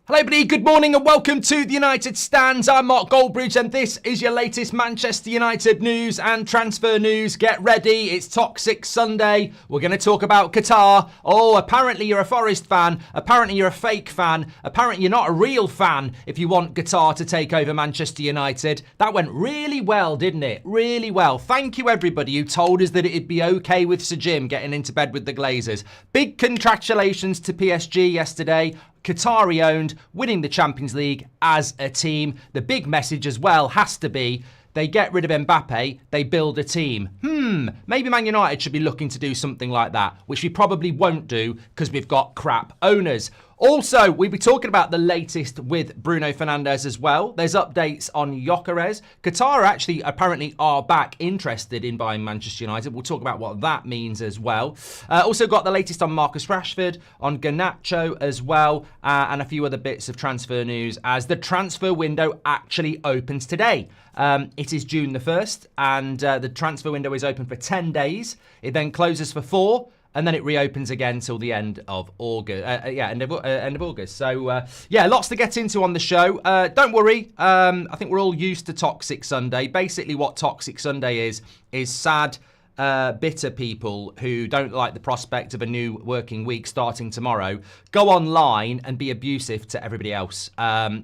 Hello everybody, good morning and welcome to the United Stands. I'm Mark Goldbridge and this is your latest Manchester United news and transfer news. Get ready, it's Toxic Sunday. We're going to talk about Qatar. Oh, apparently you're a Forest fan. Apparently you're a fake fan. Apparently you're not a real fan if you want Qatar to take over Manchester United. That went really well, didn't it? Really well. Thank you everybody who told us that it'd be okay with Sir Jim getting into bed with the Glazers. Big congratulations to PSG yesterday. Qatari owned, winning the Champions League as a team. The big message as well has to be they get rid of Mbappe, they build a team. Maybe Man United should be looking to do something like that, which we probably won't do because we've got crap owners. Also, we'll be talking about the latest with Bruno Fernandes as well. There's updates on Gyokeres. Qatar actually apparently are back interested in buying Manchester United. We'll talk about what that means as well. Also got the latest on Marcus Rashford, on Garnacho as well, and a few other bits of transfer news as the transfer window actually opens today. It is June the 1st and the transfer window is open for 10 days. It then closes for 4. And then it reopens again till the end of August. End of August. So, lots to get into on the show. Don't worry. I think we're all used to Toxic Sunday. Basically, what Toxic Sunday is sad, bitter people who don't like the prospect of a new working week starting tomorrow go online and be abusive to everybody else.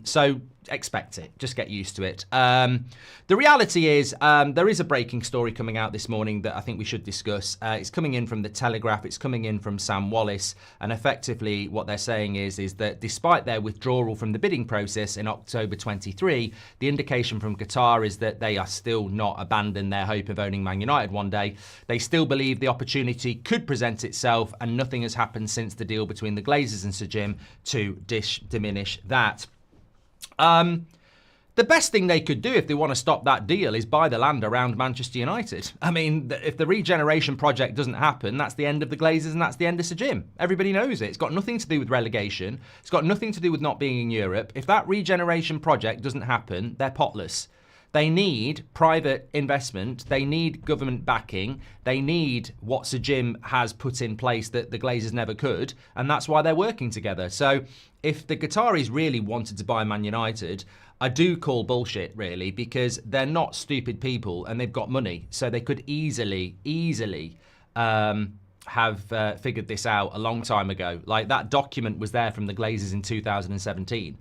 So expect it. Just get used to it. The reality is there is a breaking story coming out this morning that I think we should discuss. It's coming in from The Telegraph. It's coming in from Sam Wallace. And effectively what they're saying is that despite their withdrawal from the bidding process in October 23, the indication from Qatar is that they are still not abandoned their hope of owning Man United one day. They still believe the opportunity could present itself and nothing has happened since the deal between the Glazers and Sir Jim to diminish that. The best thing they could do if they want to stop that deal is buy the land around Manchester United. I mean, if the regeneration project doesn't happen, that's the end of the Glazers and that's the end of Sir Jim. Everybody knows it. It's got nothing to do with relegation. It's got nothing to do with not being in Europe. If that regeneration project doesn't happen, they're potless. They need private investment. They need government backing. They need what Sir Jim has put in place that the Glazers never could. And that's why they're working together. So if the Qataris really wanted to buy Man United, I do call bullshit, really, because they're not stupid people and they've got money. So they could easily have figured this out a long time ago. Like that document was there from the Glazers in 2017.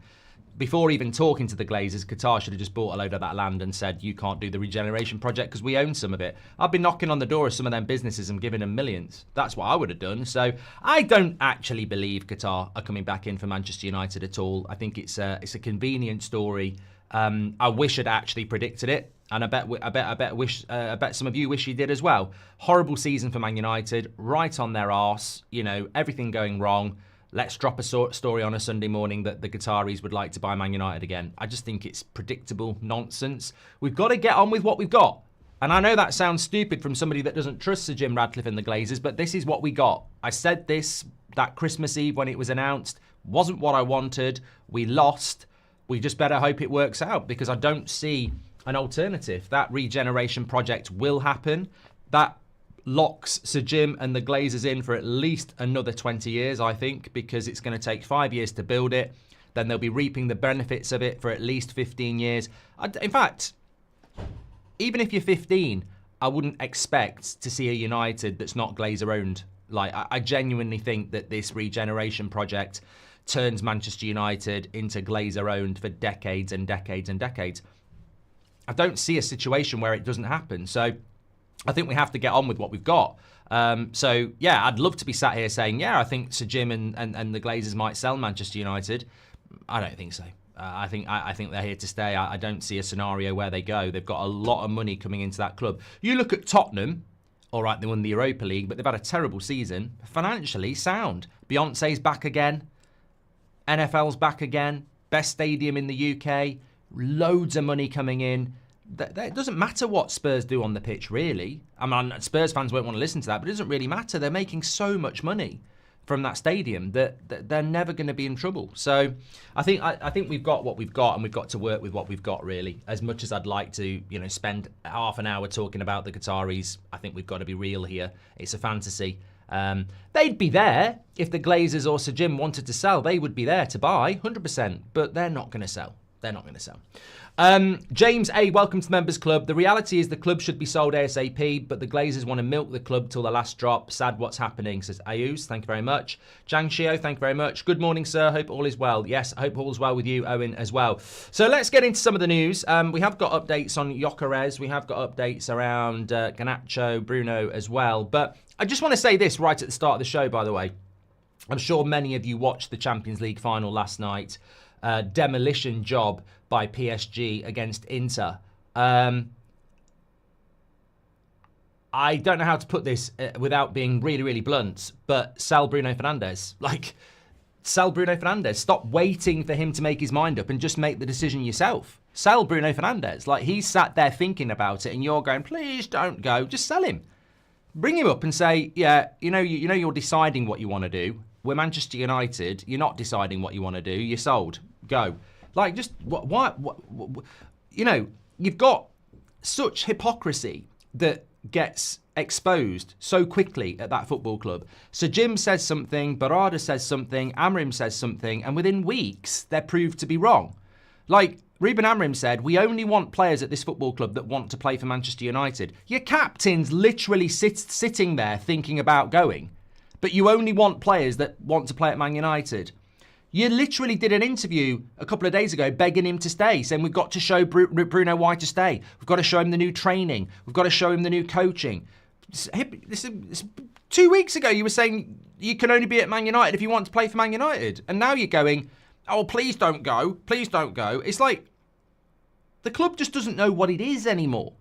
Before even talking to the Glazers, Qatar should have just bought a load of that land and said, you can't do the regeneration project because we own some of it. I've been knocking on the door of some of them businesses and giving them millions. That's what I would have done. So I don't actually believe Qatar are coming back in for Manchester United at all. I think it's a convenient story. I wish I'd actually predicted it. And I bet some of you wish you did as well. Horrible season for Man United, right on their arse, everything going wrong. Let's drop a story on a Sunday morning that the Qataris would like to buy Man United again. I just think it's predictable nonsense. We've got to get on with what we've got. And I know that sounds stupid from somebody that doesn't trust Sir Jim Ratcliffe and the Glazers, but this is what we got. I said this that Christmas Eve when it was announced. Wasn't what I wanted. We lost. We just better hope it works out because I don't see an alternative. That regeneration project will happen. That locks Sir Jim and the Glazers in for at least another 20 years, I think, because it's going to take 5 years to build it. Then they'll be reaping the benefits of it for at least 15 years. In fact, even if you're 15, I wouldn't expect to see a United that's not Glazer owned. Like, I genuinely think that this regeneration project turns Manchester United into Glazer owned for decades and decades and decades. I don't see a situation where it doesn't happen. So I think we have to get on with what we've got. I'd love to be sat here saying, I think Sir Jim and the Glazers might sell Manchester United. I don't think so. I think they're here to stay. I don't see a scenario where they go. They've got a lot of money coming into that club. You look at Tottenham. All right, they won the Europa League, but they've had a terrible season. Financially sound. Beyonce's back again. NFL's back again. Best stadium in the UK. Loads of money coming in. It doesn't matter what Spurs do on the pitch, really. I mean, Spurs fans won't want to listen to that, but it doesn't really matter. They're making so much money from that stadium that they're never going to be in trouble. So I think we've got what we've got, and we've got to work with what we've got, really. As much as I'd like to, spend half an hour talking about the Qataris, I think we've got to be real here. It's a fantasy. They'd be there if the Glazers or Sir Jim wanted to sell. They would be there to buy, 100%. But they're not going to sell. They're not going to sell. James A, welcome to the Members Club. The reality is the club should be sold ASAP, but the Glazers want to milk the club till the last drop. Sad what's happening, says Ayus. Thank you very much. Jang Shio, thank you very much. Good morning, sir. Hope all is well. Yes, I hope all is well with you, Owen, as well. So let's get into some of the news. We have got updates on Gyokeres. We have got updates around Garnacho, Bruno as well. But I just want to say this right at the start of the show, by the way. I'm sure many of you watched the Champions League final last night. Demolition job by PSG against Inter. I don't know how to put this without being really, really blunt, but sell Bruno Fernandes. Like, sell Bruno Fernandes. Stop waiting for him to make his mind up and just make the decision yourself. Sell Bruno Fernandes. Like, he's sat there thinking about it and you're going, please don't go. Just sell him. Bring him up and say, yeah, you're deciding what you want to do. We're Manchester United. You're not deciding what you want to do. You're sold. Go. Like, just, why, you've got such hypocrisy that gets exposed so quickly at that football club. So Jim says something, Barada says something, Amorim says something, and within weeks, they're proved to be wrong. Like, Ruben Amorim said, we only want players at this football club that want to play for Manchester United. Your captain's literally sitting there thinking about going, but you only want players that want to play at Man United. You literally did an interview a couple of days ago begging him to stay, saying we've got to show Bruno why to stay. We've got to show him the new training. We've got to show him the new coaching. 2 weeks ago, you were saying you can only be at Man United if you want to play for Man United. And now you're going, oh, please don't go. Please don't go. It's like the club just doesn't know what it is anymore.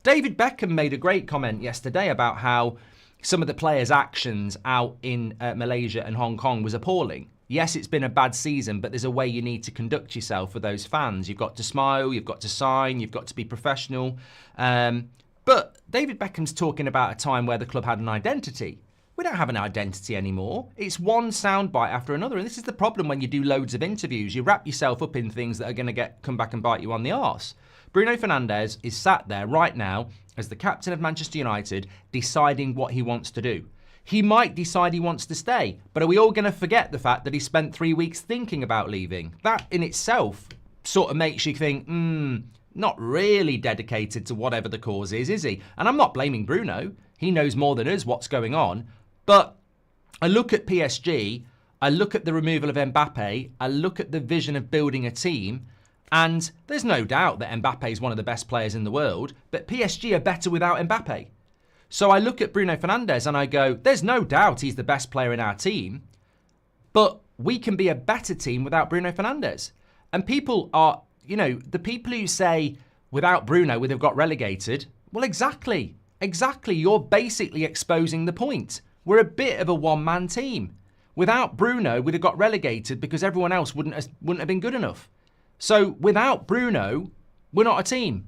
David Beckham made a great comment yesterday about how some of the players' actions out in Malaysia and Hong Kong was appalling. Yes, it's been a bad season, but there's a way you need to conduct yourself with those fans. You've got to smile, you've got to sign, you've got to be professional. But David Beckham's talking about a time where the club had an identity. We don't have an identity anymore. It's one soundbite after another. And this is the problem when you do loads of interviews. You wrap yourself up in things that are going to come back and bite you on the arse. Bruno Fernandes is sat there right now as the captain of Manchester United deciding what he wants to do. He might decide he wants to stay, but are we all going to forget the fact that he spent 3 weeks thinking about leaving? That in itself sort of makes you think, not really dedicated to whatever the cause is he? And I'm not blaming Bruno. He knows more than us what's going on. But I look at PSG, I look at the removal of Mbappe, I look at the vision of building a team, and there's no doubt that Mbappe is one of the best players in the world, but PSG are better without Mbappe. So I look at Bruno Fernandes and I go, there's no doubt he's the best player in our team, but we can be a better team without Bruno Fernandes. And people are, the people who say without Bruno we'd have got relegated, well, exactly. You're basically exposing the point. We're a bit of a one-man team. Without Bruno, we'd have got relegated because everyone else wouldn't have been good enough. So without Bruno, we're not a team.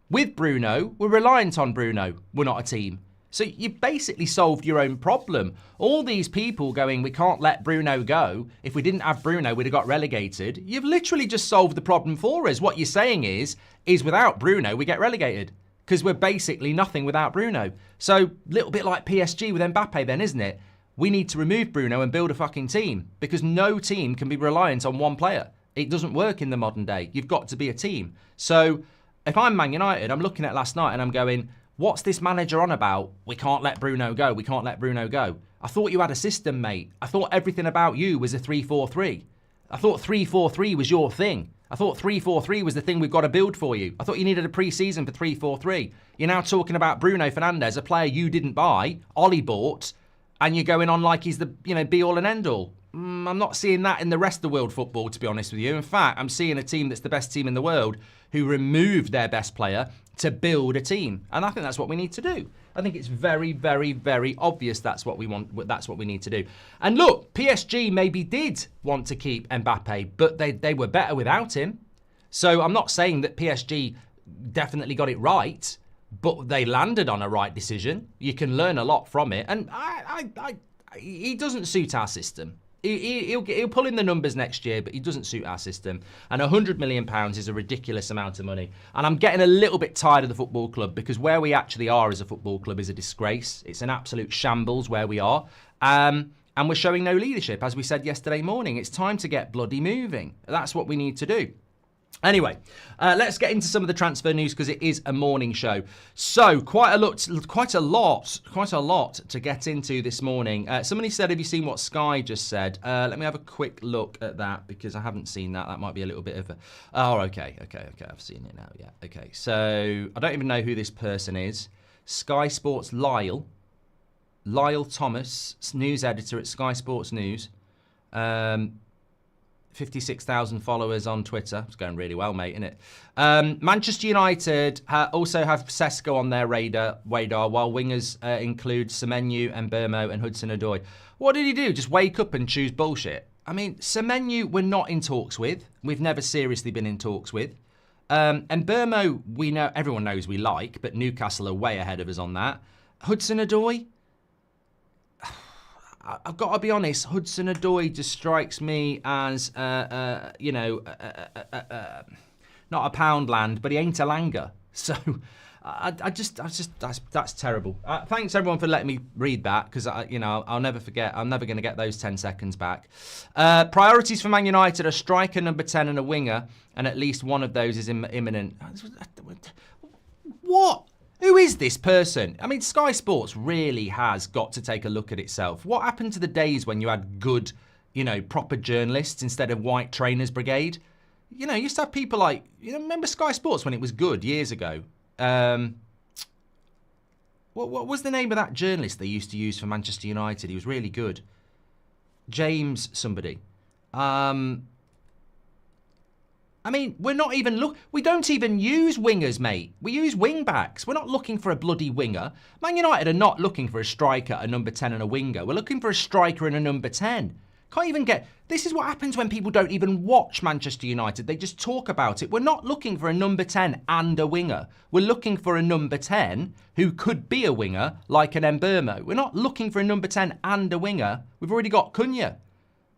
With Bruno, we're reliant on Bruno. We're not a team. So you've basically solved your own problem. All these people going, we can't let Bruno go. If we didn't have Bruno, we'd have got relegated. You've literally just solved the problem for us. What you're saying is without Bruno, we get relegated. Because we're basically nothing without Bruno. So, little bit like PSG with Mbappe then, isn't it? We need to remove Bruno and build a fucking team. Because no team can be reliant on one player. It doesn't work in the modern day. You've got to be a team. So, if I'm Man United, I'm looking at last night and I'm going, what's this manager on about? We can't let Bruno go. We can't let Bruno go. I thought you had a system, mate. I thought everything about you was a 3-4-3. I thought 3-4-3 was your thing. I thought 3-4-3 was the thing we've got to build for you. I thought you needed a pre-season for 3-4-3. You're now talking about Bruno Fernandes, a player you didn't buy, Ollie bought, and you're going on like he's the be-all and end-all. I'm not seeing that in the rest of the world football, to be honest with you. In fact, I'm seeing a team that's the best team in the world who removed their best player to build a team. And I think that's what we need to do. I think it's very, very, very obvious that's what we want. That's what we need to do. And look, PSG maybe did want to keep Mbappe, but they were better without him. So I'm not saying that PSG definitely got it right, but they landed on a right decision. You can learn a lot from it. And he doesn't suit our system. He'll pull in the numbers next year, but he doesn't suit our system. And £100 million is a ridiculous amount of money. And I'm getting a little bit tired of the football club, because where we actually are as a football club is a disgrace. It's an absolute shambles where we are. And we're showing no leadership. As we said yesterday morning, it's time to get bloody moving. That's what we need to do. Anyway, let's get into some of the transfer news, because it is a morning show. So quite a lot to get into this morning. Somebody said, have you seen what Sky just said? Let me have a quick look at that, because I haven't seen that. That might be a little bit of a... Oh, okay. I've seen it now. Yeah, okay. So I don't even know who this person is. Sky Sports Lyle Thomas, news editor at Sky Sports News. 56,000 followers on Twitter. It's going really well, mate, isn't it? Manchester United also have Sesko on their radar, while wingers include Semenyo, Mbeumo and Hudson-Odoi. What did he do? Just wake up and choose bullshit? I mean, Semenyo we're not in talks with. We've never seriously been in talks with. Mbeumo, we know, everyone knows we like, but Newcastle are way ahead of us on that. Hudson-Odoi? I've got to be honest, Hudson-Odoi just strikes me as, not a Poundland, but he ain't a Langer. So that's terrible. Thanks everyone for letting me read that, because I'll never forget. I'm never going to get those 10 seconds back. Priorities for Man United are striker, number 10, and a winger, and at least one of those is imminent. What? Who is this person? I mean, Sky Sports really has got to take a look at itself. What happened to the days when you had good, proper journalists instead of white trainers brigade? You used to have people like, remember Sky Sports when it was good years ago? What was the name of that journalist they used to use for Manchester United? He was really good. James somebody. I mean, we don't even use wingers, mate. We use wing backs. We're not looking for a bloody winger. Man United are not looking for a striker, a number 10 and a winger. We're looking for a striker and a number 10. Can't even get... This is what happens when people don't even watch Manchester United. They just talk about it. We're not looking for a number 10 and a winger. We're looking for a number 10 who could be a winger, like an Mbeumo. We're not looking for a number 10 and a winger. We've already got Cunha.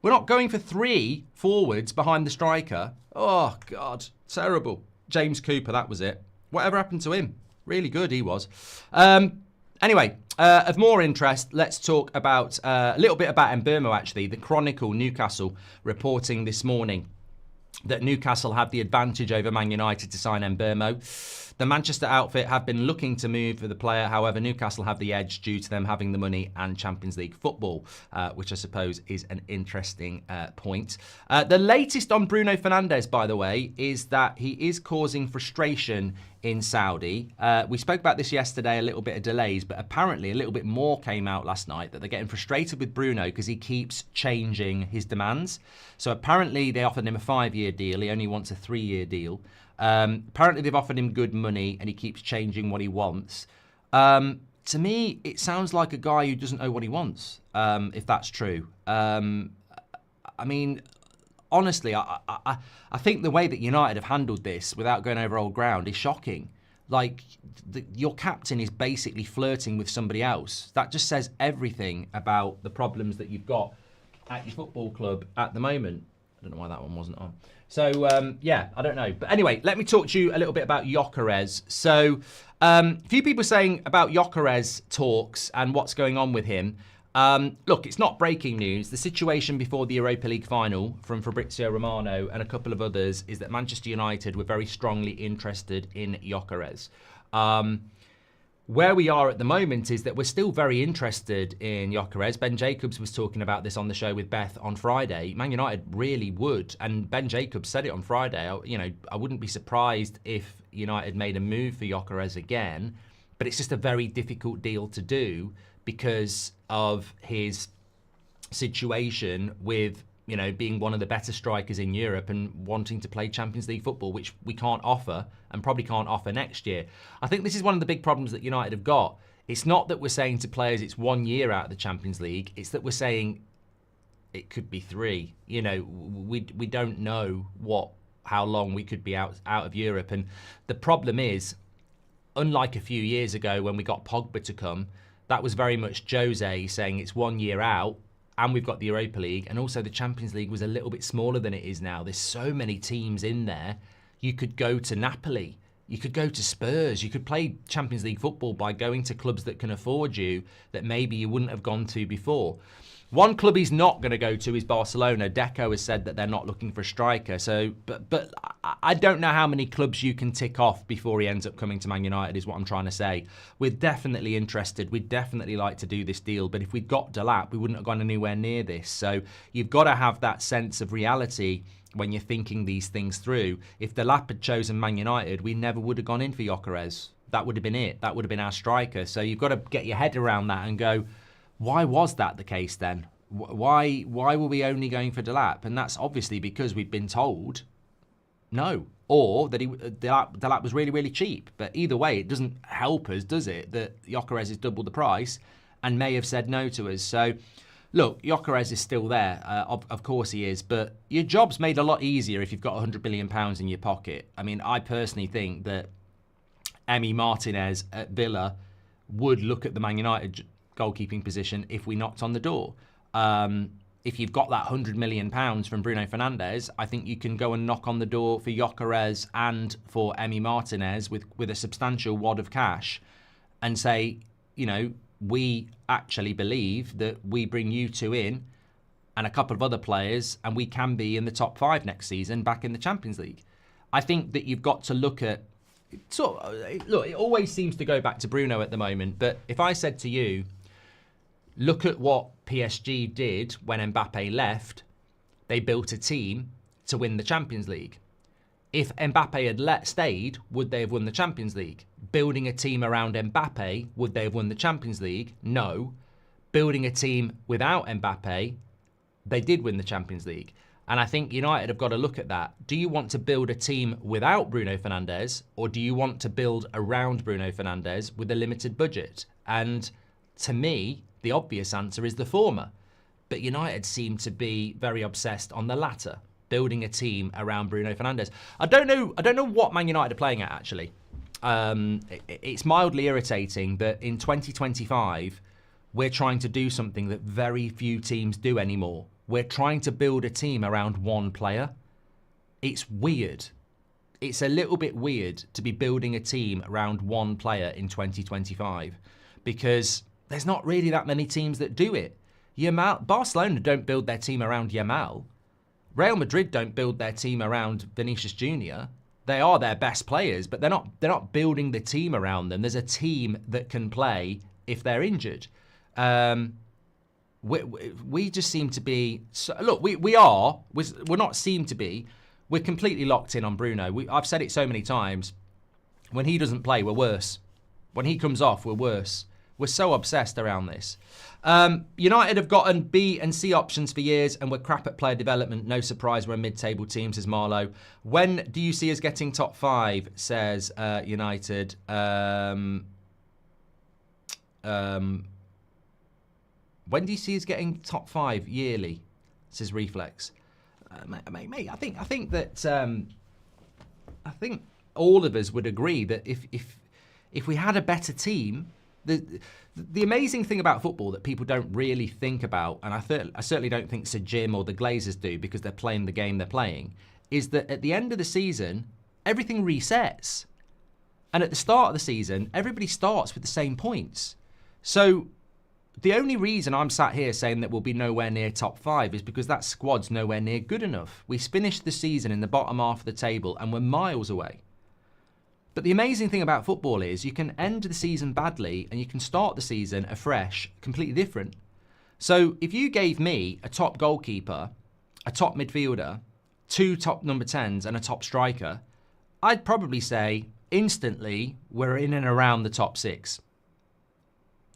We're not going for 3 forwards behind the striker. Oh, God. Terrible. James Cooper, that was it. Whatever happened to him? Really good, he was. Anyway, of more interest, let's talk about a little bit about Mbeumo, actually. The Chronicle, Newcastle, reporting this morning that Newcastle have the advantage over Man United to sign Mbeumo. The Manchester outfit have been looking to move for the player. However, Newcastle have the edge due to them having the money and Champions League football, which I suppose is an interesting point. The latest on Bruno Fernandes, by the way, is that he is causing frustration in Saudi. We spoke about this yesterday, a little bit of delays, but apparently a little bit more came out last night, that they're getting frustrated with Bruno because he keeps changing his demands. So apparently they offered him a 5-year deal. He only wants a 3-year deal. Apparently they've offered him good money and he keeps changing what he wants. To me, it sounds like a guy who doesn't know what he wants, if that's true. I mean, honestly, I think the way that United have handled this without going over old ground is shocking. Like, your captain is basically flirting with somebody else. That just says everything about the problems that you've got at your football club at the moment. I don't know why that one wasn't on. So, yeah, I don't know. But anyway, let me talk to you a little bit about Gyokeres. So, a few people saying about Gyokeres talks and what's going on with him. Look, it's not breaking news. The situation before the Europa League final from Fabrizio Romano and a couple of others is that Manchester United were very strongly interested in Gyokeres. Where we are at the moment is that we're still very interested in Gyokeres. Ben Jacobs was talking about this on the show with Beth on Friday. Man United really would, and Ben Jacobs said it on Friday. I wouldn't be surprised if United made a move for Gyokeres again, but it's just a very difficult deal to do because of his situation with, being one of the better strikers in Europe and wanting to play Champions League football, which we can't offer and probably can't offer next year. I think this is one of the big problems that United have got. It's not that we're saying to players it's 1 year out of the Champions League. It's that we're saying it could be 3. We don't know how long we could be out of Europe. And the problem is, unlike a few years ago when we got Pogba to come, that was very much Jose saying it's 1 year out and we've got the Europa League, and also the Champions League was a little bit smaller than it is now. There's so many teams in there. You could go to Napoli, you could go to Spurs, you could play Champions League football by going to clubs that can afford you that maybe you wouldn't have gone to before. One club he's not going to go to is Barcelona. Deco has said that they're not looking for a striker. So, but I don't know how many clubs you can tick off before he ends up coming to Man United, is what I'm trying to say. We're definitely interested. We'd definitely like to do this deal. But if we'd got Delap, we wouldn't have gone anywhere near this. So you've got to have that sense of reality when you're thinking these things through. If Delap had chosen Man United, we never would have gone in for Gyokeres. That would have been it. That would have been our striker. So you've got to get your head around that and go, why was that the case then? Why were we only going for Delap? And that's obviously because we'd been told no, or that Delap was really, really cheap. But either way, it doesn't help us, does it, that Gyokeres is double the price and may have said no to us. So, look, Gyokeres is still there. Of course he is. But your job's made a lot easier if you've got £100 billion in your pocket. I mean, I personally think that Emi Martinez at Villa would look at the Man United goalkeeping position if we knocked on the door. If you've got that £100 million from Bruno Fernandes, I think you can go and knock on the door for Gyokeres and for Emi Martinez with a substantial wad of cash and say, you know, we actually believe that we bring you two in and a couple of other players and we can be in the top 5 next season back in the Champions League. I think that you've got to look at, look, it always seems to go back to Bruno at the moment, but if I said to you, look at what PSG did when Mbappe left. They built a team to win the Champions League. If Mbappe had stayed, would they have won the Champions League? Building a team around Mbappe, would they have won the Champions League? No. Building a team without Mbappe, they did win the Champions League. And I think United have got to look at that. Do you want to build a team without Bruno Fernandes, or do you want to build around Bruno Fernandes with a limited budget? And to me, the obvious answer is the former. But United seem to be very obsessed on the latter, building a team around Bruno Fernandes. I don't know what Man United are playing at, actually. It's mildly irritating that in 2025, we're trying to do something that very few teams do anymore. We're trying to build a team around one player. It's weird. It's a little bit weird to be building a team around one player in 2025 because there's not really that many teams that do it. Barcelona don't build their team around Yamal. Real Madrid don't build their team around Vinicius Jr. They are their best players, but they're not building the team around them. There's a team that can play if they're injured. We just seem to be... Look, we're not seem to be. We're completely locked in on Bruno. I've said it so many times. When he doesn't play, we're worse. When he comes off, we're worse. We're so obsessed around this. United have gotten B and C options for years and we're crap at player development. No surprise we're a mid-table team, says Marlowe. When do you see us getting top 5, says United. When do you see us getting top 5 yearly, says Reflex. Mate, I think that I think all of us would agree that if we had a better team... The amazing thing about football that people don't really think about, and I certainly don't think Sir Jim or the Glazers do because they're playing the game they're playing, is that at the end of the season, everything resets. And at the start of the season, everybody starts with the same points. So the only reason I'm sat here saying that we'll be nowhere near top 5 is because that squad's nowhere near good enough. We finished the season in the bottom half of the table and we're miles away. But the amazing thing about football is you can end the season badly and you can start the season afresh, completely different. So if you gave me a top goalkeeper, a top midfielder, 2 top number 10s and a top striker, I'd probably say instantly we're in and around the top 6.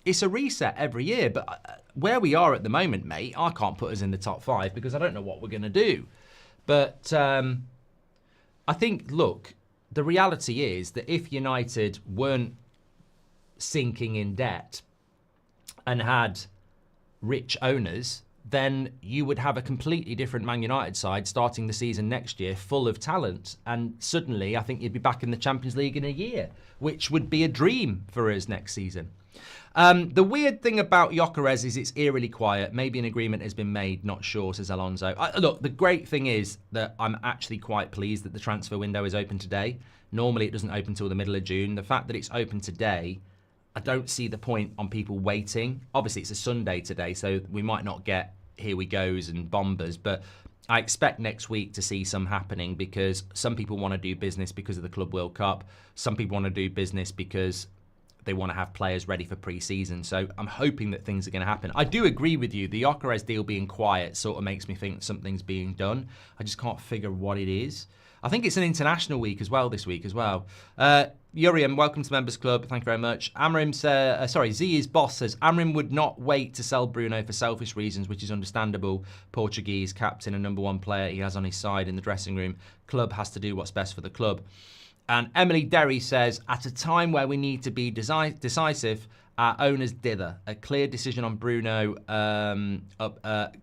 It's a reset every year, but where we are at the moment, mate, I can't put us in the top 5 because I don't know what we're going to do. But I think, look... The reality is that if United weren't sinking in debt and had rich owners, then you would have a completely different Man United side starting the season next year full of talent. And suddenly, I think you'd be back in the Champions League in a year, which would be a dream for us next season. The weird thing about Gyokeres is it's eerily quiet. Maybe an agreement has been made, not sure, says Alonso. Look, the great thing is that I'm actually quite pleased that the transfer window is open today. Normally it doesn't open until the middle of June. The fact that it's open today, I don't see the point on people waiting. Obviously it's a Sunday today, so we might not get here we goes and bombers, but I expect next week to see some happening because some people want to do business because of the Club World Cup. Some people want to do business because they want to have players ready for pre-season. So I'm hoping that things are going to happen. I do agree with you. The Gyokeres deal being quiet sort of makes me think something's being done. I just can't figure what it is. I think it's an international week as well this week as well. Uriam, welcome to Members Club. Thank you very much. Amorim says, Z's boss says, Amorim would not wait to sell Bruno for selfish reasons, which is understandable. Portuguese captain and #1 player he has on his side in the dressing room. Club has to do what's best for the club. And Emily Derry says, at a time where we need to be decisive, our owners dither. A clear decision on Bruno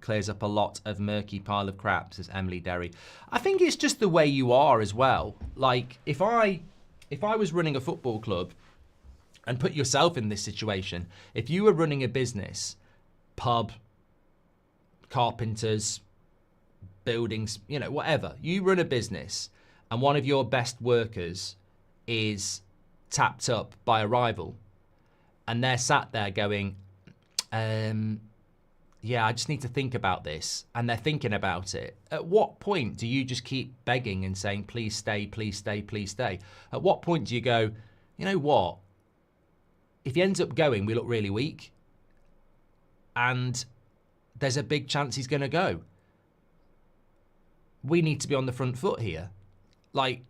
clears up a lot of murky pile of crap, says Emily Derry. I think it's just the way you are as well. Like, if I was running a football club, and put yourself in this situation, if you were running a business, pub, carpenters, buildings, whatever, you run a business, and one of your best workers is tapped up by a rival, and they're sat there going, yeah, I just need to think about this, and they're thinking about it. At what point do you just keep begging and saying, please stay, please stay, please stay? At what point do you go, you know what? If he ends up going, we look really weak, and there's a big chance he's going to go. We need to be on the front foot here. Like,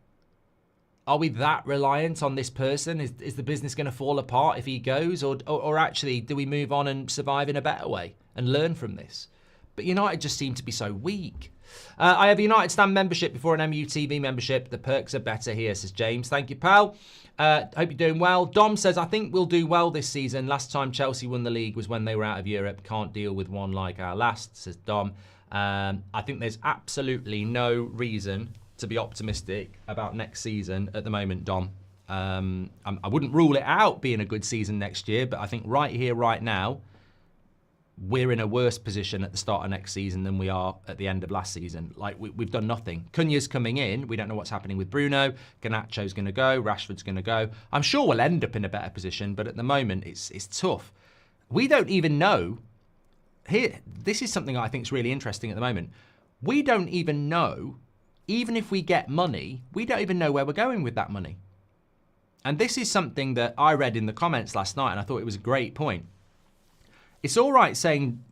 are we that reliant on this person? Is the business going to fall apart if he goes? Or actually, do we move on and survive in a better way and learn from this? But United just seem to be so weak. I have a United Stand membership before an MUTV membership. The perks are better here, says James. Thank you, pal. Hope you're doing well. Dom says, I think we'll do well this season. Last time Chelsea won the league was when they were out of Europe. Can't deal with one like our last, says Dom. I think there's absolutely no reason to be optimistic about next season at the moment, Dom. I wouldn't rule it out being a good season next year, but I think right here, right now, we're in a worse position at the start of next season than we are at the end of last season. Like, we've done nothing. Cunha's coming in. We don't know what's happening with Bruno. Garnacho's going to go. Rashford's going to go. I'm sure we'll end up in a better position, but at the moment, it's tough. We don't even know. Here, this is something I think is really interesting at the moment. We don't even know, even if we get money, we don't even know where we're going with that money. And this is something that I read in the comments last night, and I thought it was a great point. It's all right saying,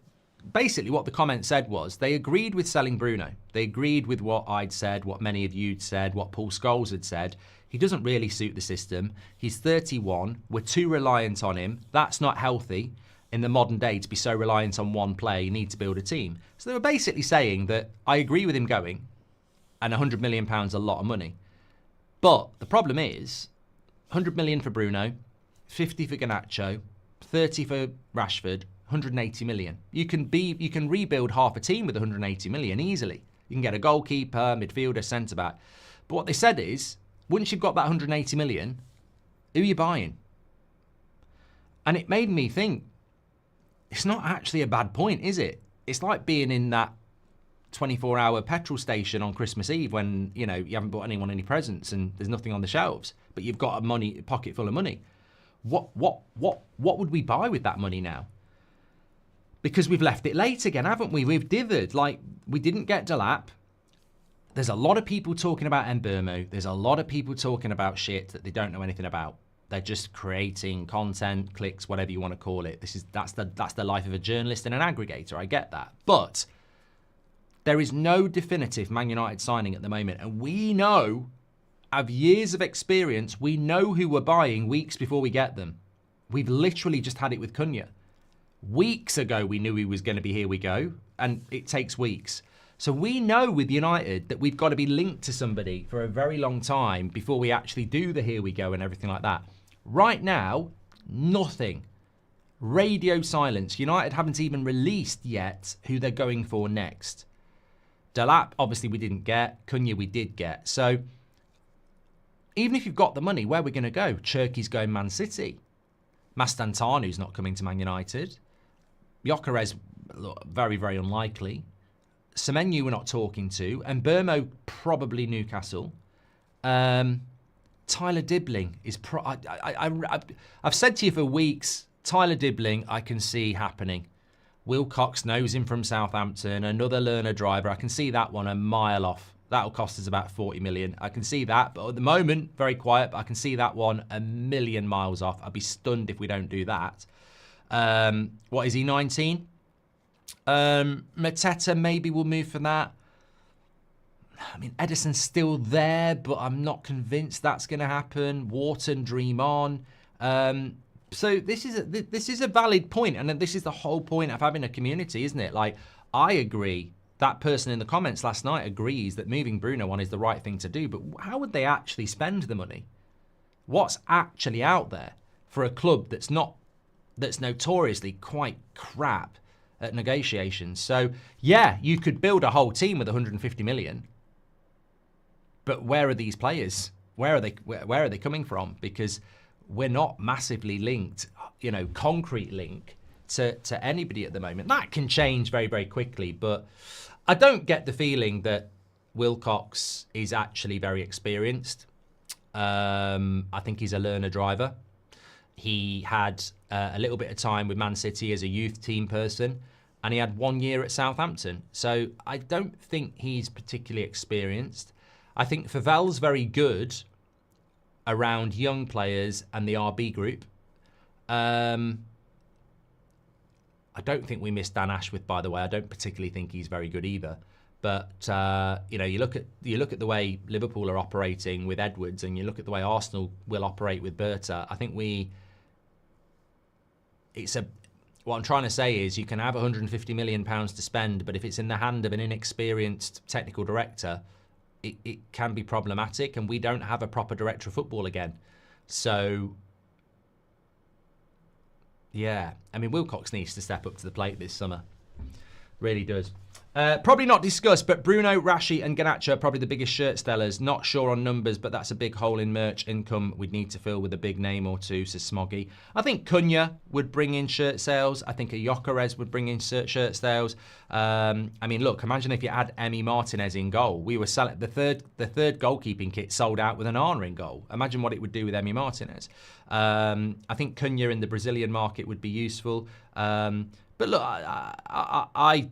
basically what the comment said was, they agreed with selling Bruno. They agreed with what I'd said, what many of you'd said, what Paul Scholes had said. He doesn't really suit the system. He's 31. We're too reliant on him. That's not healthy in the modern day to be so reliant on one player. You need to build a team. So they were basically saying that I agree with him going, and £100 million a lot of money. But the problem is, 100 million for Bruno, 50 for Garnacho, 30 for Rashford, 180 million. You can rebuild half a team with 180 million easily. You can get a goalkeeper, midfielder, centre-back. But what they said is, once you've got that 180 million, who are you buying? And it made me think, it's not actually a bad point, is it? It's like being in that 24-hour petrol station on Christmas Eve when, you haven't bought anyone any presents and there's nothing on the shelves, but you've got a pocket full of money. What would we buy with that money now? Because we've left it late again, haven't we? We've dithered. Like, we didn't get Delap. There's a lot of people talking about Mbeumo. There's a lot of people talking about shit that they don't know anything about. They're just creating content, clicks, whatever you want to call it. That's the life of a journalist and an aggregator. I get that. But there is no definitive Man United signing at the moment. And we know, of years of experience, we know who we're buying weeks before we get them. We've literally just had it with Cunha. Weeks ago, we knew he was going to be here we go. And it takes weeks. So we know with United that we've got to be linked to somebody for a very long time before we actually do the here we go and everything like that. Right now, nothing. Radio silence. United haven't even released yet who they're going for next. Delap, obviously we didn't get. Cunha we did get. So even if you've got the money, where are we going to go? Cherky's going Man City. Mastantanu's not coming to Man United. Gyokeres, very, very unlikely. Semenyo we're not talking to. And Burmo, probably Newcastle. Tyler Dibbling is... I've said to you for weeks, Tyler Dibbling I can see happening. Wilcox knows him from Southampton. Another learner driver. I can see that one a mile off. That'll cost us about 40 million. I can see that. But at the moment, very quiet. But I can see that one a million miles off. I'd be stunned if we don't do that. What is he, 19? Mateta maybe will move for that. I mean, Edison's still there, but I'm not convinced that's going to happen. Wharton, dream on. So this is a valid point, and this is the whole point of having a community, isn't it? Like, I agree. That person in the comments last night agrees that moving Bruno on is the right thing to do, but how would they actually spend the money? What's actually out there for a club that's notoriously quite crap at negotiations? So, yeah, you could build a whole team with 150 million. But where are these players? Where are they coming from? Because we're not massively linked, concrete link to anybody at the moment. That can change very, very quickly, but I don't get the feeling that Wilcox is actually very experienced. I think he's a learner driver. He had a little bit of time with Man City as a youth team person, and he had 1 year at Southampton. So I don't think he's particularly experienced. I think Favel's very good around young players and the RB group. I don't think we missed Dan Ashworth, by the way. I don't particularly think he's very good either. But you look at the way Liverpool are operating with Edwards, and you look at the way Arsenal will operate with Berta. I think what I'm trying to say is you can have 150 million pounds to spend, but if it's in the hand of an inexperienced technical director, it can be problematic, and we don't have a proper director of football again. So, yeah. I mean, Wilcox needs to step up to the plate this summer. Really does. Probably not discussed, but Bruno, Rashi and Garnacho are probably the biggest shirt sellers. Not sure on numbers, but that's a big hole in merch income we'd need to fill with a big name or two, says Smoggy. I think Cunha would bring in shirt sales. I think a Gyokeres would bring in shirt sales. I mean, look, imagine if you had Emi Martinez in goal. We were selling the third goalkeeping kit sold out with an Arna in goal. Imagine what it would do with Emi Martinez. I think Cunha in the Brazilian market would be useful. But look, I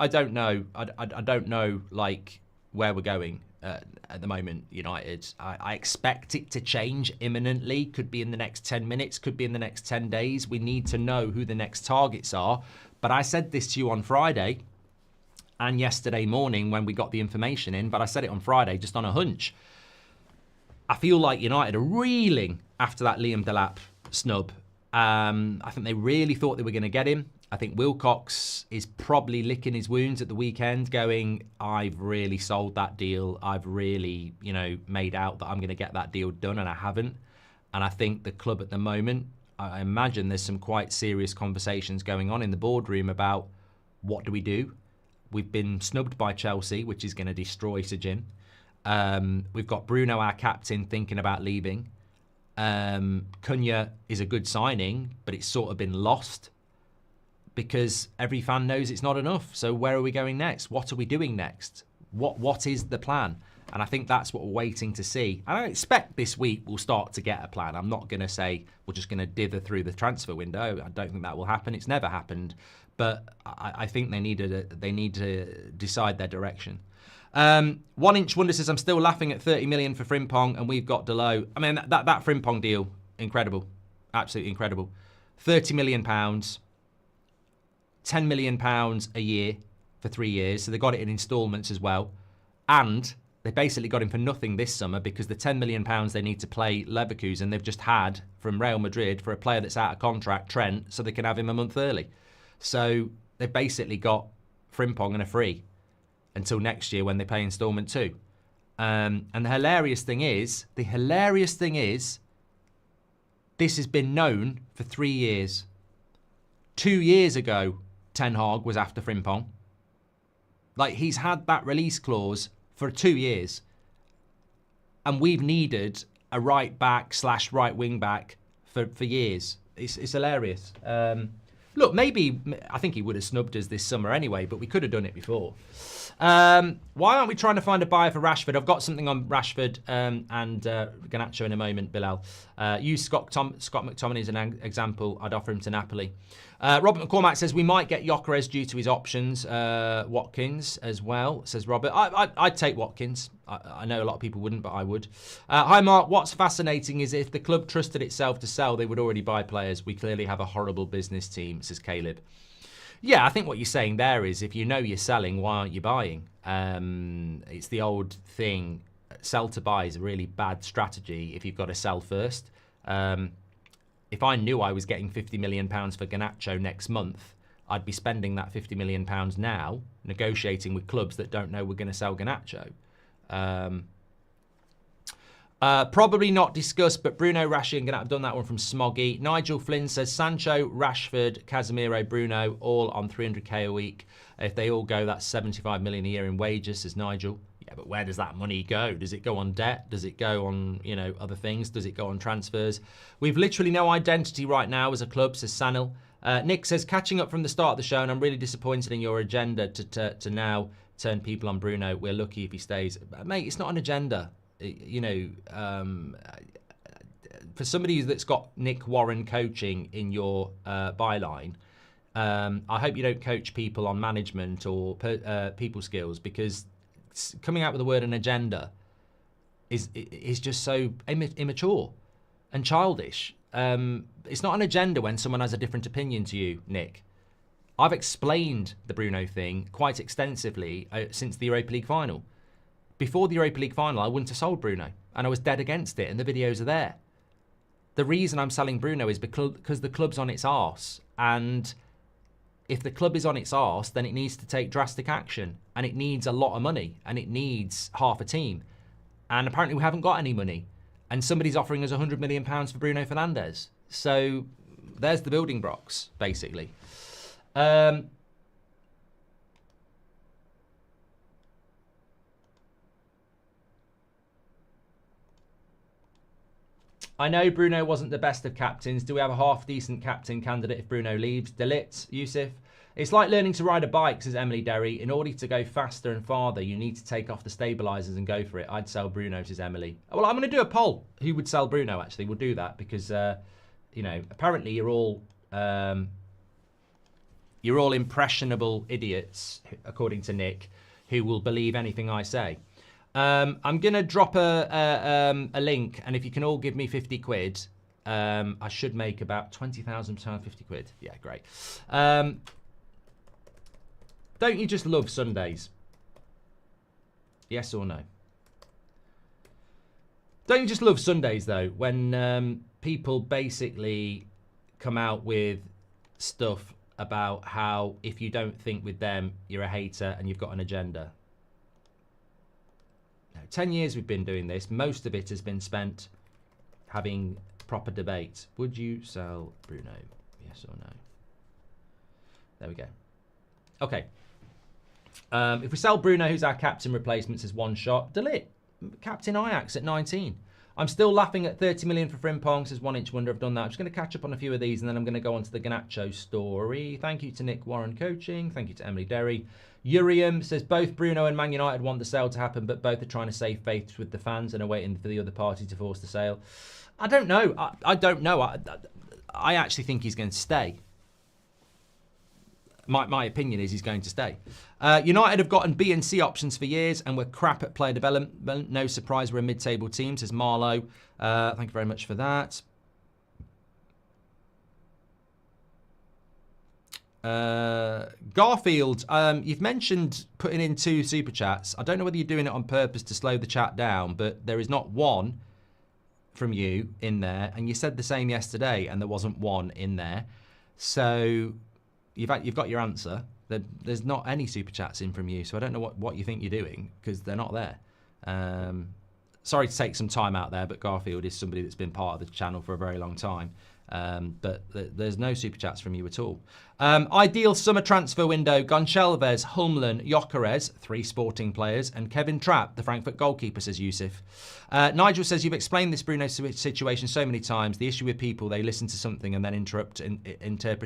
don't know. I don't know like where we're going at the moment. United. I expect it to change imminently. Could be in the next 10 minutes. Could be in the next 10 days. We need to know who the next targets are. But I said this to you on Friday and yesterday morning when we got the information in. But I said it on Friday just on a hunch. I feel like United are reeling after that Liam Delap snub. I think they really thought they were going to get him. I think Wilcox is probably licking his wounds at the weekend going, I've really sold that deal. I've really, made out that I'm going to get that deal done, and I haven't. And I think the club at the moment, I imagine there's some quite serious conversations going on in the boardroom about what do we do? We've been snubbed by Chelsea, which is going to destroy Sejin. We've got Bruno, our captain, thinking about leaving. Cunha is a good signing, but it's sort of been lost because every fan knows it's not enough. So where are we going next? What are we doing next? What is the plan? And I think that's what we're waiting to see. And I expect this week we'll start to get a plan. I'm not going to say we're just going to dither through the transfer window. I don't think that will happen. It's never happened. But I think they need to decide their direction. 1 Inch Wonder says, I'm still laughing at 30 million for Frimpong and we've got Delo. I mean, that Frimpong deal, incredible. Absolutely incredible. £30 million, £10 million a year for 3 years. So they got it in instalments as well. And they basically got him for nothing this summer because the £10 million they need to play Leverkusen, they've just had from Real Madrid for a player that's out of contract, Trent, so they can have him a month early. So they've basically got Frimpong and a free until next year when they pay instalment 2. And the hilarious thing is, this has been known for 3 years. 2 years ago, Ten Hag was after Frimpong. Like, he's had that release clause for 2 years. And we've needed a right back / right wing back for years. It's hilarious. Look, maybe I think he would have snubbed us this summer anyway, but we could have done it before. Why aren't we trying to find a buyer for Rashford? I've got something on Rashford and Garnacho in a moment, Bilal. Use Scott McTominay as an example. I'd offer him to Napoli. Robert McCormack says we might get Gyokeres due to his options. Watkins as well, says Robert. I'd take Watkins. I know a lot of people wouldn't, but I would. Hi, Mark. What's fascinating is if the club trusted itself to sell, they would already buy players. We clearly have a horrible business team, says Caleb. Yeah, I think what you're saying there is if you know you're selling, why aren't you buying? It's the old thing. Sell to buy is a really bad strategy if you've got to sell first. If I knew I was getting £50 million for Garnacho next month, I'd be spending that £50 million now negotiating with clubs that don't know we're going to sell Garnacho. Probably not discussed, but Bruno, Rashford and Garnacho, I've done that one from Smoggy. Nigel Flynn says Sancho, Rashford, Casemiro, Bruno, all on 300k a week. If they all go, that's 75 million a year in wages, says Nigel. Yeah, but where does that money go? Does it go on debt? Does it go on, other things? Does it go on transfers? We've literally no identity right now as a club, says Sanil. Nick says, catching up from the start of the show, and I'm really disappointed in your agenda to now turn people on Bruno. We're lucky if he stays. Mate, it's not an agenda. For somebody that's got Nick Warren coaching in your byline, I hope you don't coach people on management or people skills, because coming out with the word an agenda is just so immature and childish. It's not an agenda when someone has a different opinion to you, Nick. I've explained the Bruno thing quite extensively since the Europa League final. Before the Europa League final, I wouldn't have sold Bruno, and I was dead against it, and the videos are there. The reason I'm selling Bruno is because the club's on its arse, and if the club is on its arse, then it needs to take drastic action, and it needs a lot of money, and it needs half a team. And apparently we haven't got any money, and somebody's offering us £100 million for Bruno Fernandes. So there's the building blocks, basically. I know Bruno wasn't the best of captains. Do we have a half-decent captain candidate if Bruno leaves? Delit, Yusuf. It's like learning to ride a bike, says Emily Derry. In order to go faster and farther, you need to take off the stabilisers and go for it. I'd sell Bruno, says Emily. Well, I'm going to do a poll. Who would sell Bruno, actually? We'll do that because, apparently you're all impressionable idiots, according to Nick, who will believe anything I say. I'm going to drop a link, and if you can all give me 50 quid, I should make about £20,000, 50 quid. Yeah, great. Don't you just love Sundays? Yes or no? Don't you just love Sundays, though, when people basically come out with stuff about how if you don't think with them, you're a hater and you've got an agenda? 10 years we've been doing this. Most of it has been spent having proper debate. Would you sell Bruno? Yes or no? There we go. Okay. If we sell Bruno, who's our captain replacement, says one shot. Delete. Captain Ajax at 19. I'm still laughing at 30 million for Frimpong, says 1 Inch Wonder. I've done that. I'm just going to catch up on a few of these, and then I'm going to go on to the Garnacho story. Thank you to Nick Warren Coaching. Thank you to Emily Derry. Urium says both Bruno and Man United want the sale to happen, but both are trying to save face with the fans and are waiting for the other party to force the sale. I don't know. I don't know. I actually think he's going to stay. My opinion is he's going to stay. United have gotten B and C options for years and were crap at player development. No surprise we're a mid-table team, says Marlowe. Thank you very much for that. Garfield, you've mentioned putting in 2 super chats. I don't know whether you're doing it on purpose to slow the chat down, but there is not one from you in there, and you said the same yesterday, and there wasn't one in there. So you've got your answer. There's not any super chats in from you, so I don't know what you think you're doing because they're not there. Sorry to take some time out there, but Garfield is somebody that's been part of the channel for a very long time. But there's no super chats from you at all. Ideal summer transfer window: Goncalves, Humlen, Gyokeres, 3 Sporting players, and Kevin Trapp, the Frankfurt goalkeeper, says Yusuf. Nigel says, you've explained this Bruno situation so many times. The issue with people, they listen to something and then interpret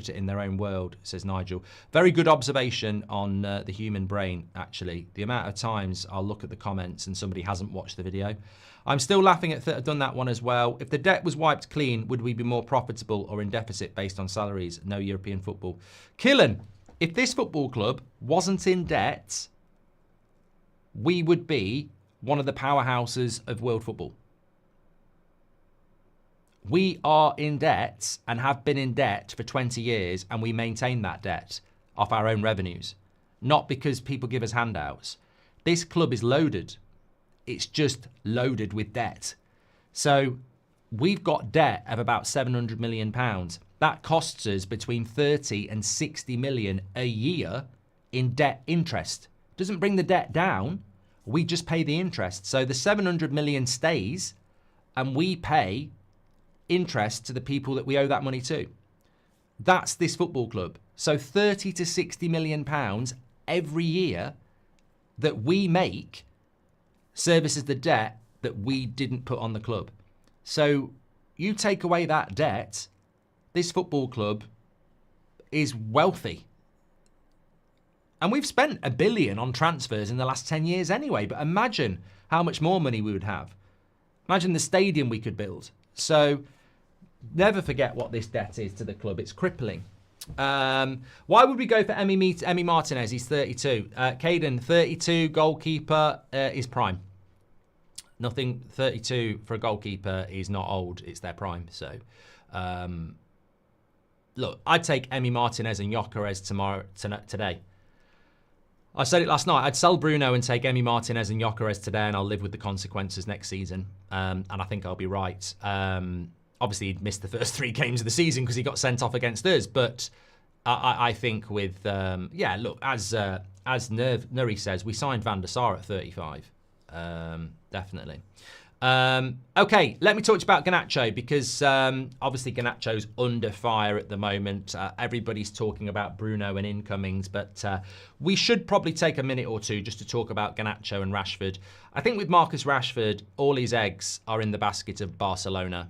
it in their own world, says Nigel. Very good observation on the human brain, actually. The amount of times I'll look at the comments and somebody hasn't watched the video. I'm still laughing at I've done that one as well. If the debt was wiped clean, would we be more profitable or in deficit based on salaries? No European football. Killen, if this football club wasn't in debt, we would be one of the powerhouses of world football. We are in debt and have been in debt for 20 years, and we maintain that debt off our own revenues, not because people give us handouts. This club is loaded. It's just loaded with debt. So we've got debt of about £700 million. That costs us between 30 and 60 million a year in debt interest. Doesn't bring the debt down. We just pay the interest. So the 700 million stays and we pay interest to the people that we owe that money to. That's this football club. So 30 to 60 million pounds every year that we make services the debt that we didn't put on the club. So you take away that debt, this football club is wealthy. And we've spent £1 billion on transfers in the last 10 years anyway, but imagine how much more money we would have. Imagine the stadium we could build. So never forget what this debt is to the club. It's crippling. Why would we go for Emi Martinez? He's 32. Caden, 32, goalkeeper, is prime. Nothing, 32 for a goalkeeper is not old. It's their prime. So, look, I'd take Emi Martinez and Gyokeres today. I said it last night. I'd sell Bruno and take Emi Martinez and Gyokeres today, and I'll live with the consequences next season. And I think I'll be right. Obviously, he'd missed the first 3 games of the season because he got sent off against us. But I think with, yeah, look, as Nuri says, we signed Van der Sar at 35. Definitely. Okay, let me talk to you about Garnacho because obviously Garnacho's under fire at the moment. Everybody's talking about Bruno and incomings, but we should probably take a minute or two just to talk about Garnacho and Rashford. I think with Marcus Rashford, all his eggs are in the basket of Barcelona.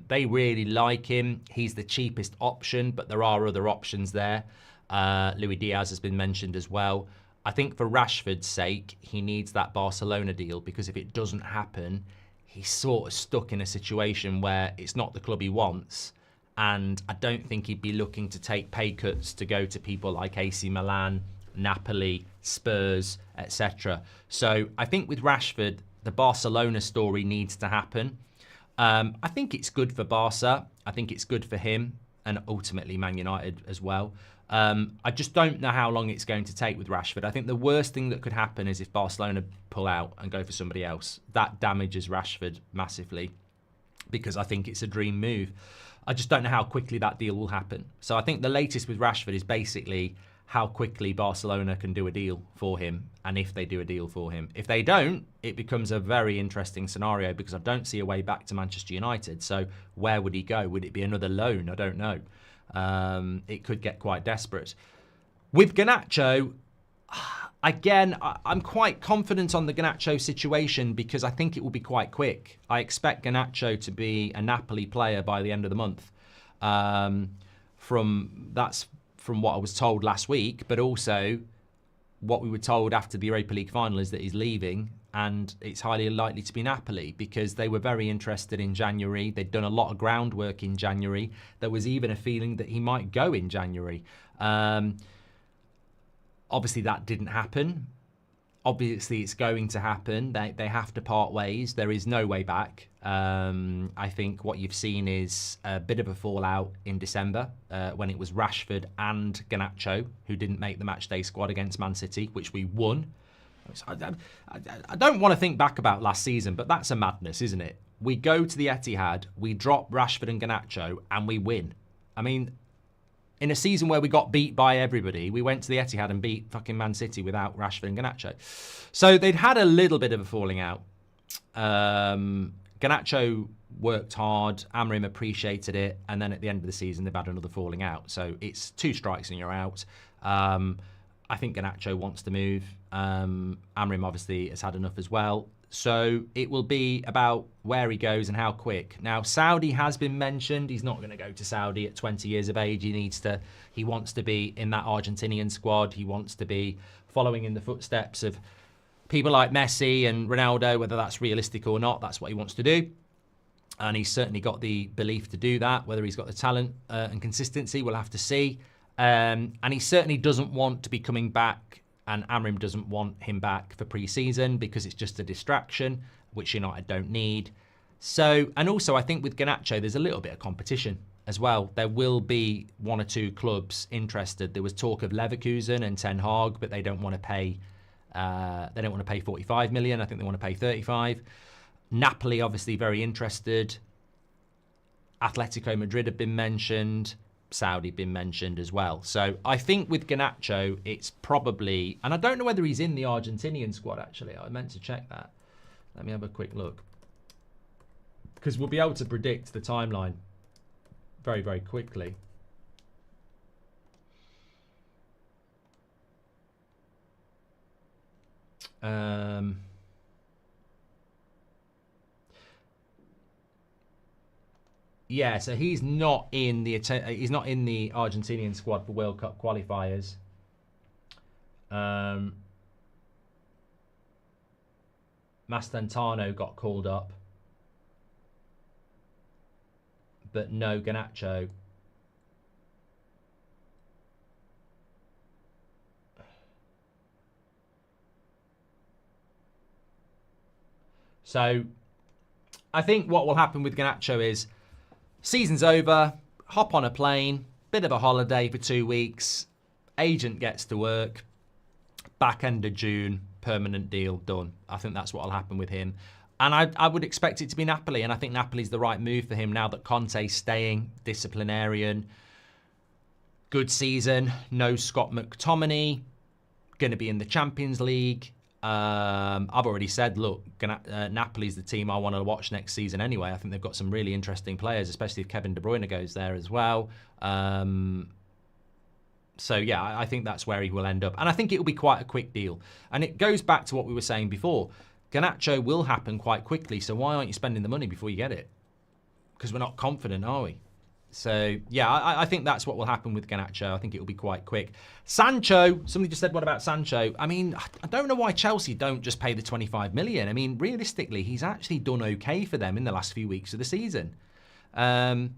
They really like him. He's the cheapest option, but there are other options there. Luis Diaz has been mentioned as well. I think for Rashford's sake, he needs that Barcelona deal because if it doesn't happen, he's sort of stuck in a situation where it's not the club he wants. And I don't think he'd be looking to take pay cuts to go to people like AC Milan, Napoli, Spurs, etc. So I think with Rashford, the Barcelona story needs to happen. I think it's good for Barca. I think it's good for him and ultimately Man United as well. I just don't know how long it's going to take with Rashford. I think the worst thing that could happen is if Barcelona pull out and go for somebody else. That damages Rashford massively because I think it's a dream move. I just don't know how quickly that deal will happen. So I think the latest with Rashford is basically how quickly Barcelona can do a deal for him and if they do a deal for him. If they don't, it becomes a very interesting scenario because I don't see a way back to Manchester United. So where would he go? Would it be another loan? I don't know. It could get quite desperate. With Garnacho, again, I'm quite confident on the Garnacho situation because I think it will be quite quick. I expect Garnacho to be a Napoli player by the end of the month. That's from what I was told last week, but also what we were told after the Europa League final is that he's leaving and it's highly unlikely to be Napoli because they were very interested in January. They'd done a lot of groundwork in January. There was even a feeling that he might go in January. Obviously, that didn't happen. Obviously, it's going to happen. They have to part ways. There is no way back. I think what you've seen is a bit of a fallout in December when it was Rashford and Garnacho who didn't make the matchday squad against Man City, which we won. I don't want to think back about last season, but that's a madness, isn't it? We go to the Etihad, we drop Rashford and Garnacho, and we win. I mean, in a season where we got beat by everybody, we went to the Etihad and beat fucking Man City without Rashford and Garnacho. So they'd had a little bit of a falling out. Garnacho worked hard. Amorim appreciated it, and then at the end of the season, they've had another falling out. So it's 2 strikes and you're out. I think Garnacho wants to move. Amorim obviously has had enough as well. So it will be about where he goes and how quick. Now, Saudi has been mentioned. He's not going to go to Saudi at 20 years of age. He wants to be in that Argentinian squad. He wants to be following in the footsteps of people like Messi and Ronaldo, whether that's realistic or not. That's what he wants to do. And he's certainly got the belief to do that. Whether he's got the talent and consistency, we'll have to see. And he certainly doesn't want to be coming back, and Amorim doesn't want him back for pre-season because it's just a distraction, which United don't need. So, and also I think with Garnacho, there's a little bit of competition as well. There will be 1 or 2 clubs interested. There was talk of Leverkusen and Ten Hag, but they don't want to pay. They don't want to pay 45 million. I think they want to pay 35. Napoli, obviously, very interested. Atletico Madrid have been mentioned. Saudi been mentioned as well. So I think with Garnacho, it's probably, and I don't know whether he's in the Argentinian squad, actually. I meant to check that. Let me have a quick look. Because we'll be able to predict the timeline very, very quickly. Yeah, so he's not in the Argentinian squad for World Cup qualifiers. Mastantano got called up, but no Garnacho. So I think what will happen with Garnacho is season's over, hop on a plane, bit of a holiday for 2 weeks, agent gets to work, back end of June, permanent deal done. I think that's what will happen with him. And I would expect it to be Napoli, and I think Napoli's the right move for him now that Conte's staying, disciplinarian, good season, no Scott McTominay, going to be in the Champions League. I've already said, look, Napoli's the team I want to watch next season anyway. I think they've got some really interesting players, especially if Kevin De Bruyne goes there as well. So, yeah, I think that's where he will end up. And I think it will be quite a quick deal. And it goes back to what we were saying before. Garnacho will happen quite quickly, so why aren't you spending the money before you get it? Because we're not confident, are we? So, yeah, I think that's what will happen with Garnacho. I think it will be quite quick. Sancho, somebody just said, what about Sancho? I mean, I don't know why Chelsea don't just pay the 25 million. I mean, realistically, he's actually done okay for them in the last few weeks of the season. I mean,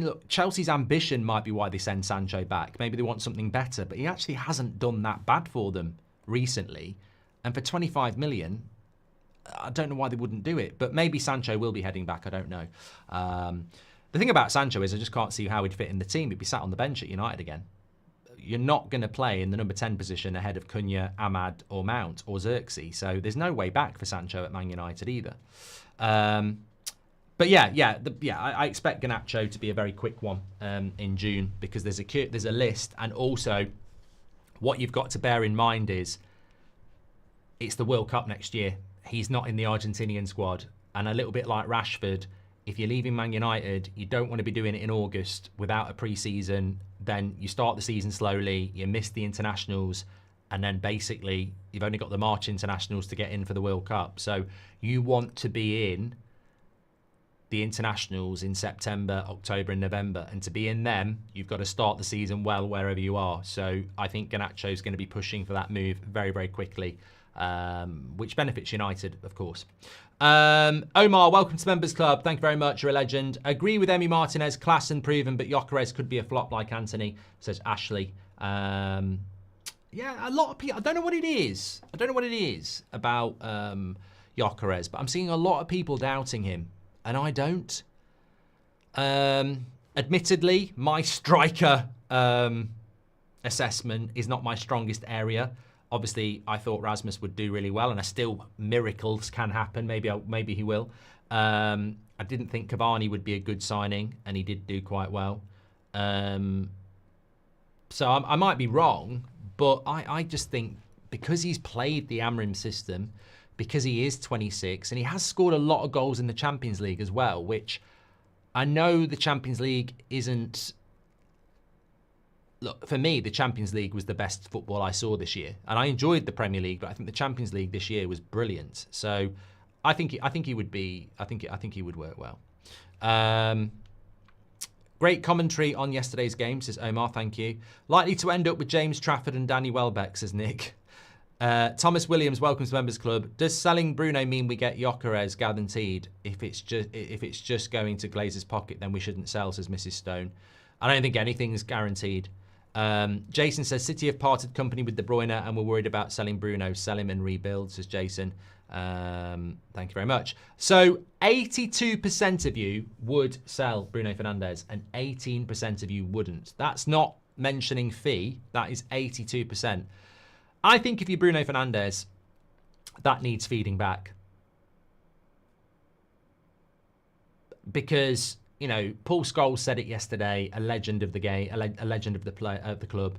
look, Chelsea's ambition might be why they send Sancho back. Maybe they want something better, but he actually hasn't done that bad for them recently. And for 25 million... I don't know why they wouldn't do it, but maybe Sancho will be heading back. I don't know. The thing about Sancho is I just can't see how he'd fit in the team. He'd be sat on the bench at United again. You're not going to play in the number 10 position ahead of Cunha, Ahmad or Mount or Xerxes. So there's no way back for Sancho at Man United either. But I expect Garnacho to be a very quick one in June because there's a list. And also what you've got to bear in mind is it's the World Cup next year. He's not in the Argentinian squad. And a little bit like Rashford, if you're leaving Man United, you don't want to be doing it in August without a pre-season. Then you start the season slowly, you miss the internationals, and then basically you've only got the March internationals to get in for the World Cup. So you want to be in the internationals in September, October and November. And to be in them, you've got to start the season well wherever you are. So I think Garnacho is going to be pushing for that move very, very quickly. Which benefits United, of course. Omar, welcome to the Members Club. Thank you very much. You're a legend. Agree with Emi Martinez, class and proven, but Gyokeres could be a flop like Anthony, says Ashley. Yeah, a lot of people, I don't know what it is. I don't know what it is about Gyokeres, but I'm seeing a lot of people doubting him, and I don't. Admittedly, my striker assessment is not my strongest area. Obviously, I thought Rasmus would do really well, and miracles can happen. Maybe he will. I didn't think Cavani would be a good signing, and he did do quite well. So I might be wrong, but I just think because he's played the Amorim system, because he is 26 and he has scored a lot of goals in the Champions League as well, which I know the Champions League isn't... Look, for me, the Champions League was the best football I saw this year. And I enjoyed the Premier League, but I think the Champions League this year was brilliant. So I think he would work well. Great commentary on yesterday's game, says Omar, thank you. Likely to end up with James Trafford and Danny Welbeck, says Nick. Thomas Williams, welcome to Members Club. Does selling Bruno mean we get Gyokeres guaranteed? If it's just going to Glazer's pocket, then we shouldn't sell, says Mrs. Stone. I don't think anything's guaranteed. Jason says City have parted company with De Bruyne and we're worried about selling Bruno. Sell him and rebuild, says Jason. Thank you very much. So 82% of you would sell Bruno Fernandes and 18% of you wouldn't. That's not mentioning fee. That is 82%. I think if you're Bruno Fernandes, that needs feeding back. Because, you know, Paul Scholes said it yesterday, a legend of the game, a legend of the club.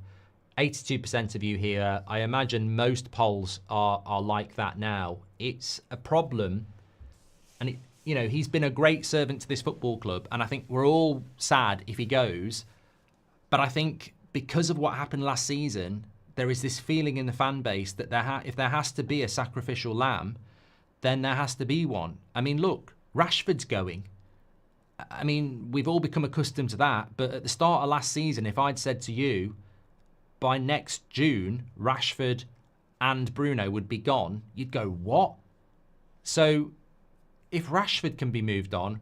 82% of you here, I imagine most polls are like that now. It's a problem. And, you know, he's been a great servant to this football club. And I think we're all sad if he goes. But I think because of what happened last season, there is this feeling in the fan base that if there has to be a sacrificial lamb, then there has to be one. I mean, look, Rashford's going. I mean, we've all become accustomed to that. But at the start of last season, if I'd said to you, by next June, Rashford and Bruno would be gone, you'd go, what? So if Rashford can be moved on,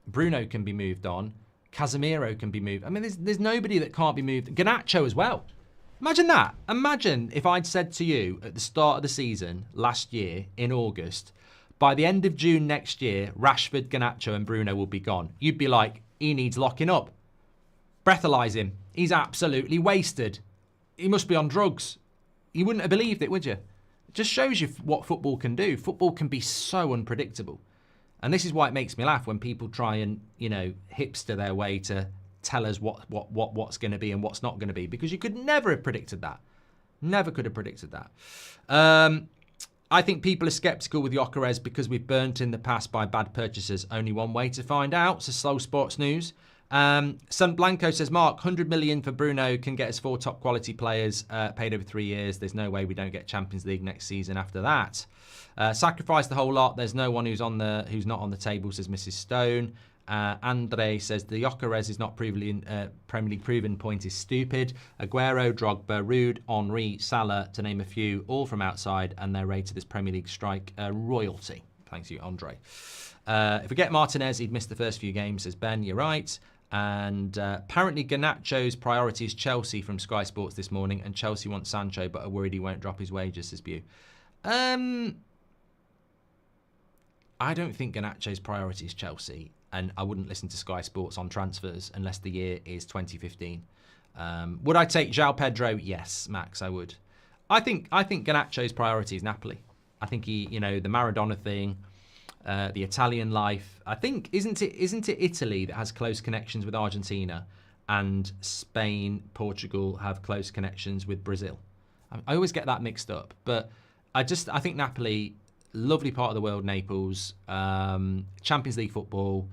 Bruno can be moved on, Casemiro can be moved. I mean, there's nobody that can't be moved. Garnacho as well. Imagine that. Imagine if I'd said to you at the start of the season last year in August, by the end of June next year, Rashford, Garnacho and Bruno will be gone. You'd be like, he needs locking up. Breathalyze him. He's absolutely wasted. He must be on drugs. You wouldn't have believed it, would you? It just shows you what football can do. Football can be so unpredictable. And this is why it makes me laugh when people try and, you know, hipster their way to tell us what's going to be and what's not going to be, because you could never have predicted that. Never could have predicted that. I think people are sceptical with Gyokeres because we've burnt in the past by bad purchases. Only one way to find out. So Slow Sports News. San Blanco says, Mark, 100 million for Bruno can get us 4 top quality players paid over 3 years. There's no way we don't get Champions League next season after that. Sacrifice the whole lot. There's no one who's not on the table, says Mrs. Stone. Andre says the Gyokeres is not Premier League proven point is stupid. Aguero, Drogba, Rude, Henry, Salah, to name a few, all from outside, and they're rated as Premier League strike royalty. Thanks you, Andre. If we get Martinez, he'd missed the first few games, says Ben. You're right. And apparently Garnacho's priority is Chelsea from Sky Sports this morning, and Chelsea wants Sancho, but are worried he won't drop his wages, says Bew. I don't think Garnacho's priority is Chelsea, and I wouldn't listen to Sky Sports on transfers unless the year is 2015. Would I take João Pedro? Yes, Max, I would. I think Garnacho's priority is Napoli. I think he, you know, the Maradona thing, the Italian life. I think isn't it Italy that has close connections with Argentina, and Spain, Portugal have close connections with Brazil. I always get that mixed up, but I think Napoli, lovely part of the world, Naples, Champions League football.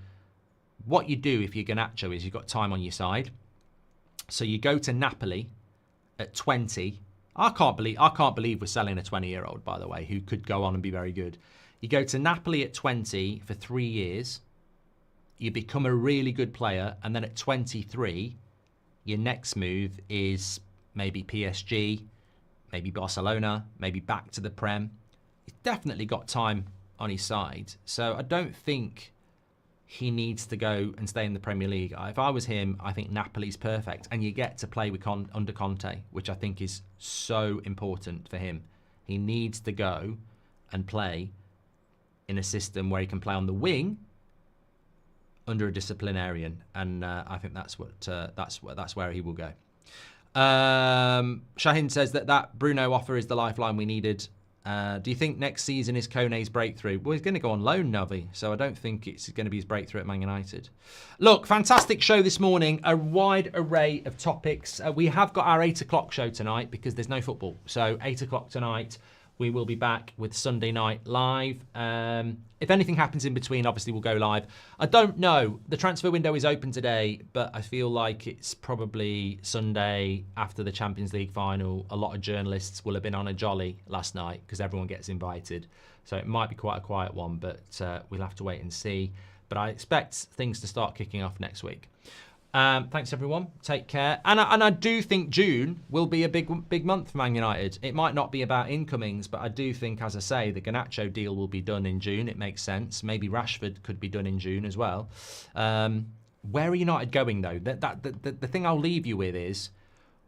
What you do if you're Garnacho is you've got time on your side. So you go to Napoli at 20. I can't believe we're selling a 20-year-old, by the way, who could go on and be very good. You go to Napoli at 20 for 3 years. You become a really good player, and then at 23, your next move is maybe PSG, maybe Barcelona, maybe back to the Prem. He's definitely got time on his side. So I don't think he needs to go and stay in the Premier League. If I was him, I think Napoli's perfect. And you get to play with under Conte, which I think is so important for him. He needs to go and play in a system where he can play on the wing under a disciplinarian. And I think that's where he will go. Shahin says that Bruno offer is the lifeline we needed. Do you think next season is Kone's breakthrough? Well, he's going to go on loan, Novi, so I don't think it's going to be his breakthrough at Man United. Look, fantastic show this morning. A wide array of topics. We have got our 8 o'clock show tonight because there's no football. So 8 o'clock tonight, we will be back with Sunday Night Live. If anything happens in between, obviously we'll go live. I don't know. The transfer window is open today, but I feel like it's probably Sunday after the Champions League final. A lot of journalists will have been on a jolly last night because everyone gets invited. So it might be quite a quiet one, but we'll have to wait and see. But I expect things to start kicking off next week. Thanks, everyone. Take care. And I do think June will be a big month for Man United. It might not be about incomings, but I do think, as I say, the Garnacho deal will be done in June. It makes sense. Maybe Rashford could be done in June as well. Where are United going, though? The thing I'll leave you with is,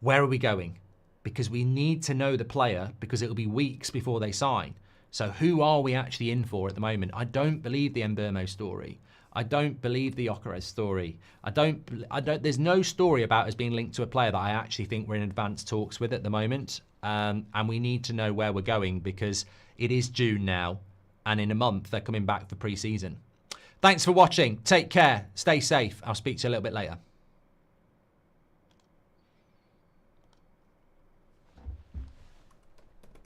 where are we going? Because we need to know the player, because it'll be weeks before they sign. So who are we actually in for at the moment? I don't believe the Mbeumo story. I don't believe the Gyokeres story. There's no story about us being linked to a player that I actually think we're in advanced talks with at the moment. And we need to know where we're going, because it is June now, and in a month they're coming back for pre-season. Thanks for watching. Take care. Stay safe. I'll speak to you a little bit later.